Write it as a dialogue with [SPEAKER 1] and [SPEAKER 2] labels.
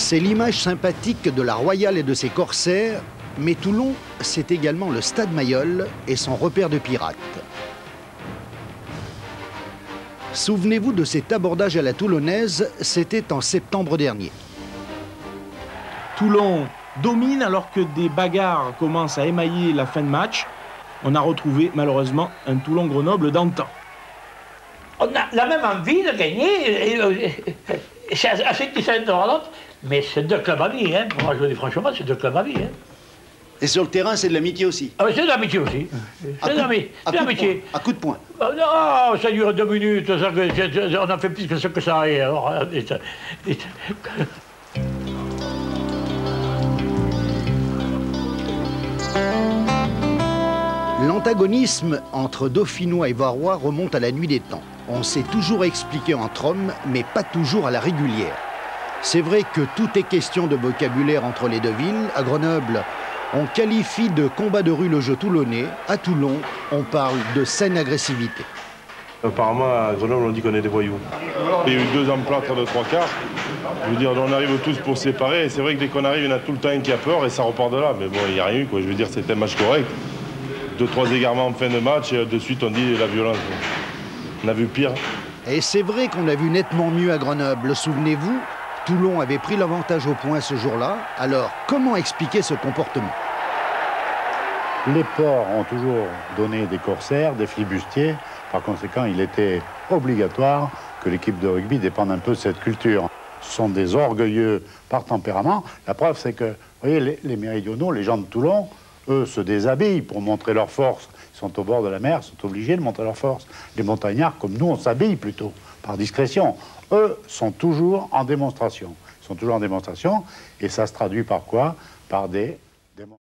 [SPEAKER 1] C'est l'image sympathique de la Royale et de ses corsaires, mais Toulon, c'est également le Stade Mayol et son repère de pirates. Souvenez-vous de cet abordage à la toulonnaise, c'était en septembre dernier.
[SPEAKER 2] Toulon domine alors que des bagarres commencent à émailler la fin de match. On a retrouvé malheureusement un Toulon-Grenoble d'antan.
[SPEAKER 3] On a la même envie de gagner, c'est assez différent de l'autre, mais c'est deux clubs amis, hein. Moi je vous dis franchement, c'est deux clubs amis. Hein.
[SPEAKER 4] Et sur le terrain, c'est de l'amitié aussi.
[SPEAKER 3] Ah, c'est de l'amitié aussi. C'est de l'amitié.
[SPEAKER 4] À coup de poing.
[SPEAKER 3] Non, ça dure 2 minutes, on a fait plus que ce que ça. Alors,
[SPEAKER 1] L'antagonisme entre Dauphinois et Varois remonte à la nuit des temps. On s'est toujours expliqué entre hommes, mais pas toujours à la régulière. C'est vrai que tout est question de vocabulaire entre les deux villes. À Grenoble, on qualifie de combat de rue le jeu toulonnais. À Toulon, on parle de saine agressivité.
[SPEAKER 5] Apparemment, à Grenoble, on dit qu'on est des voyous. Il y a eu 2 emplâtres de 3 quarts. Je veux dire, on arrive tous pour se séparer. Et c'est vrai que dès qu'on arrive, il y en a tout le temps un qui a peur et ça repart de là. Mais bon, il n'y a rien eu, quoi. Je veux dire, c'était un match correct. 2-3 égarements en fin de match et de suite, on dit la violence. On a vu pire.
[SPEAKER 1] Et c'est vrai qu'on a vu nettement mieux à Grenoble. Souvenez-vous, Toulon avait pris l'avantage au point ce jour-là. Alors, comment expliquer ce comportement?
[SPEAKER 6] Les ports ont toujours donné des corsaires, des flibustiers. Par conséquent, il était obligatoire que l'équipe de rugby dépende un peu de cette culture. Ce sont des orgueilleux par tempérament. La preuve, c'est que, vous voyez, les méridionaux, les gens de Toulon, eux, se déshabillent pour montrer leur force. Ils sont au bord de la mer, ils sont obligés de montrer leur force. Les montagnards, comme nous, on s'habille plutôt, par discrétion. Eux sont toujours en démonstration. Ils sont toujours en démonstration, et ça se traduit par quoi? Par des